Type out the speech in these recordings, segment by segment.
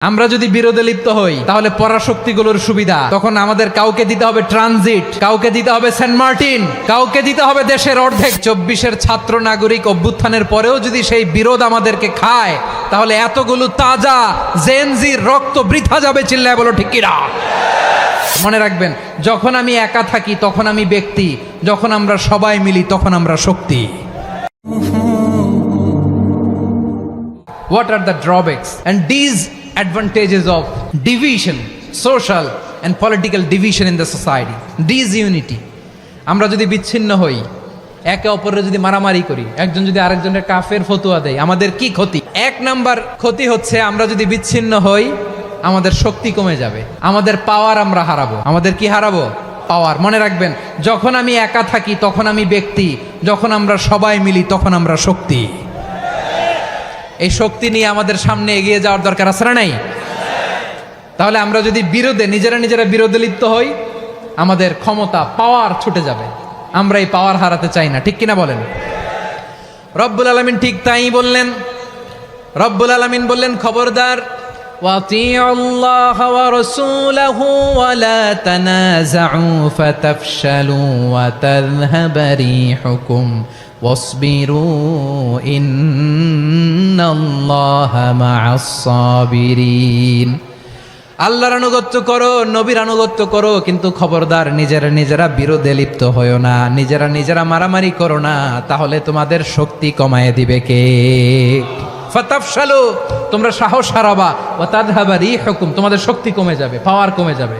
আমরা যদি বিরোধে লিপ্ত হই তাহলে পরাশক্তিগুলোর সুবিধা তখন আমাদের কাউকে দিতে হবে ট্রানজিট, কাউকে দিতে হবে সেন্ট মার্টিন, কাউকে দিতে হবে দেশের অর্ধেক। 24-এর ছাত্র নাগরিক অভ্যুত্থানের পরেও যদি সেই বিরোধ আমাদেরকে খায় তাহলে এতগুলো তাজা জেনজির রক্ত বৃথা যাবে। চিল্লায় বলো ঠিক কিনা? মনে রাখবেন, যখন আমি একা থাকি তখন আমি ব্যক্তি, যখন আমরা সবাই মিলি তখন আমরা শক্তি। What are the drawbacks and disadvantages of division, social and political division in the society? Disunity. আমরা যদি বিচ্ছিন্ন হই, একে অপরের যদি মারামারি করি, একজন যদি আরেকজনের কাফের ফতোয়া দেয়, আমাদের কি ক্ষতি? এক নাম্বার ক্ষতি হচ্ছে আমরা যদি বিচ্ছিন্ন হই আমাদের শক্তি কমে যাবে, আমাদের পাওয়ার আমরা হারাবো। আমাদের কি হারাবো? পাওয়ার। মনে রাখবেন, যখন আমি একা থাকি তখন আমি ব্যক্তি, যখন আমরা সবাই মিলি তখন আমরা শক্তি। এই শক্তি নিয়ে আমাদের সামনে এগিয়ে যাওয়ার দরকার আছে না নাই? তাহলে আমরা যদি নিজেরা বিরোধে লিপ্ত হই আমাদের ক্ষমতা, পাওয়ার ছুটে যাবে। আমরা এই পাওয়ার হারাতে চাই না, ঠিক কিনা বলেন? রব্বুল আলামিন ঠিক তাই বললেন। রব্বুল আলামিন বললেন, খবরদার, ওয়াতিউল্লাহ ওয়া রাসূলাহু ওয়া লা তানাযাউ ফাতাফশালু ওয়া তাযহাবা রিহুকুম ওয়াসবিরু ইন্নাল্লাহা মা'আস সাবিরিন। আল্লাহর আনুগত্য করো, নবীর আনুগত্য করো, কিন্তু খবরদার নিজেরা বিরোধে লিপ্ত হয়ো না, নিজেরা মারামারি করো না, তাহলে তোমাদের শক্তি কমায় দিবে কে? ফাতাফশালু, তোমরা সাহস হারাবা, ওয়া তাযহাবা রিহুকুম, তোমাদের শক্তি কমে যাবে, পাওয়ার কমে যাবে।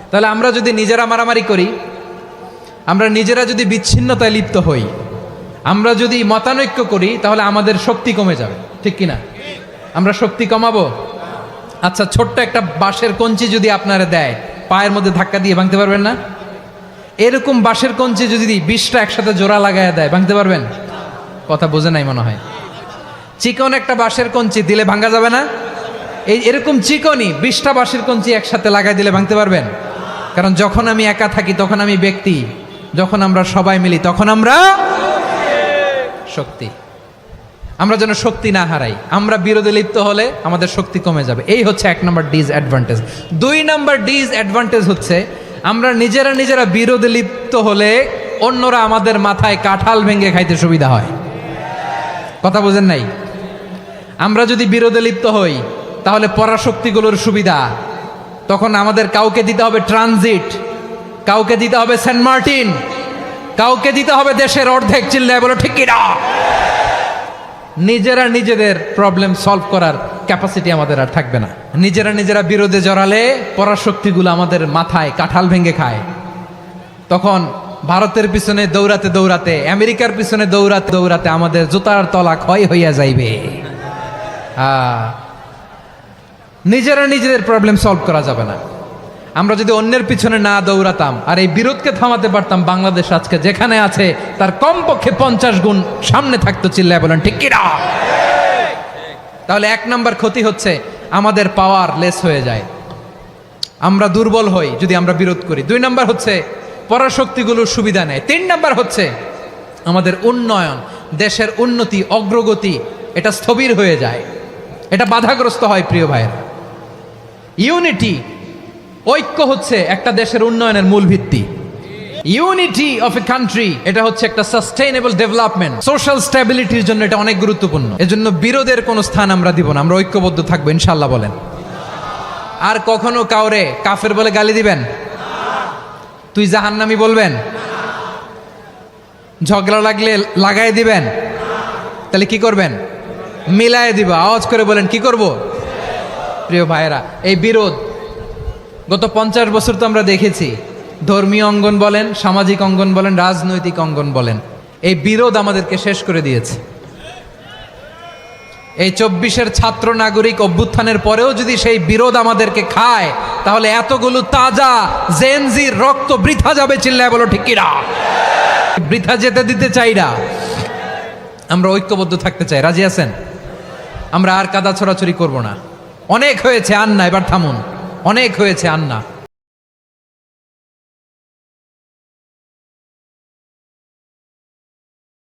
তাহলে আমরা যদি নিজেরা মারামারি করি, আমরা নিজেরা যদি বিচ্ছিন্নতায় লিপ্ত হই, আমরা যদি মতানৈক্য করি, তাহলে আমাদের শক্তি কমে যাবে, ঠিক কিনা? আমরা শক্তি কমাবো। আচ্ছা, ছোট্ট একটা বাঁশের কঞ্চি যদি আপনারা দেয়, পায়ের মধ্যে ধাক্কা দিয়ে ভাঙতে পারবেন না? এরকম বাঁশের কঞ্চি যদি 20টা একসাথে জোড়া লাগায় দেয়, ভাঙতে পারবেন? কথা বোঝে নাই মনে হয়। চিকন একটা বাঁশের কঞ্চি দিলে ভাঙা যাবে না? এরকম চিকনই 20টা বাঁশের কঞ্চি একসাথে লাগাই দিলে ভাঙতে পারবেন? কারণ যখন আমি একা থাকি তখন আমি ব্যক্তি, যখন আমরা সবাই মিলি তখন আমরা শক্তি। আমরা যেন শক্তি না হারাই। আমরা বিরোধে লিপ্ত হলে আমাদের শক্তি কমে যাবে। এই হচ্ছে 1 নম্বর ডিসঅ্যাডভান্টেজ। 2 নম্বর ডিসঅ্যাডভান্টেজ হচ্ছে আমরা নিজেরা বিরোধে লিপ্ত হলে অন্যরা আমাদের মাথায় কাঁঠাল ভেঙে খাইতে সুবিধা হয়। কথা বোঝেন নাই? আমরা যদি বিরোধে লিপ্ত হই তাহলে পরাশক্তিগুলোর সুবিধা তখন আমাদের কাউকে দিতে হবে ট্রানজিট, কাউকে দিতে হবে সেন্ট মার্টিন, কাউকে দিতে হবে দেশের অর্ধেক। চিল্লায় বলো ঠিক কিনা? নিজেদের প্রবলেম সলভ করার ক্যাপাসিটি আমাদের আর থাকবে না। নিজেরা বিরোধে জড়ালে পরাশক্তিগুলো আমাদের মাথায় কাঁঠাল ভেঙে খায়। তখন ভারতের পিছনে দৌড়াতে, আমেরিকার পিছনে দৌড়াতে আমাদের জুতার তলা ক্ষয় হইয়া যাইবে। নিজেদের প্রবলেম সলভ করা যাবে না। আমরা যদি অন্যের পিছনে না দৌড়াতাম আর এই বিরোধকে থামাতে পারতাম, বাংলাদেশ আজকে যেখানে আছে তার কমপক্ষে 50 গুণ সামনে থাকতো। চিল্লায় বলেন ঠিক কিনা? তাহলে 1 নম্বর ক্ষতি হচ্ছে আমাদের পাওয়ার লেস হয়ে যায়, আমরা দুর্বল হই যদি আমরা বিরোধ করি। 2 নম্বর হচ্ছে পরাশক্তিগুলোর সুবিধা নেয়। 3 নম্বর হচ্ছে আমাদের উন্নয়ন, দেশের উন্নতি, অগ্রগতি, এটা স্থবির হয়ে যায়, এটা বাধাগ্রস্ত হয়। প্রিয় ভাইয়েরা, ইউনিটি, ঐক্য হচ্ছে একটা দেশের উন্নয়নের মূল ভিত্তি। ইউনিটি অফ এ কান্ট্রি, এটা হচ্ছে একটা সাস্টেইনেবল ডেভেলপমেন্ট, সোশ্যাল স্ট্যাবিলিটির জন্য এটা অনেক গুরুত্বপূর্ণ। এজন্য বিরোধের কোনো স্থান আমরা দিব না, আমরা ঐক্যবদ্ধ থাকবো ইনশাআল্লাহ। বলেন, আর কখনো কাউরে কাফের বলে গালি দিবেন? তুই জাহান্নামী বলবেন? ঝগড়া লাগলে লাগাই দিবেন? তাহলে কি করবেন? মিলায় দিব। আওয়াজ করে বলেন, কি করব? প্রিয় ভাইয়েরা, এই বিরোধ গত 50 বছর তো আমরা দেখেছি, ধর্মীয় অঙ্গন বলেন, সামাজিক অঙ্গন বলেন, রাজনৈতিক অঙ্গন বলেন, এই বিরোধ আমাদেরকে শেষ করে দিয়েছে। এই 24-এর ছাত্র নাগরিক অভ্যুত্থানের পরেও যদি সেই বিরোধ আমাদেরকে খায় তাহলে এতগুলো তাজা জেনজির রক্ত বৃথা যাবে। চিল্লায় বলো ঠিক কিনা? বৃথা যেতে দিতে চাই না, আমরা ঐক্যবদ্ধ থাকতে চাই। রাজি আছেন? আমরা আর কাদা ছড়াছড়ি করব না। অনেক হয়েছে, আন্না, এবার থামুন। অনেক হয়েছে, আন্না।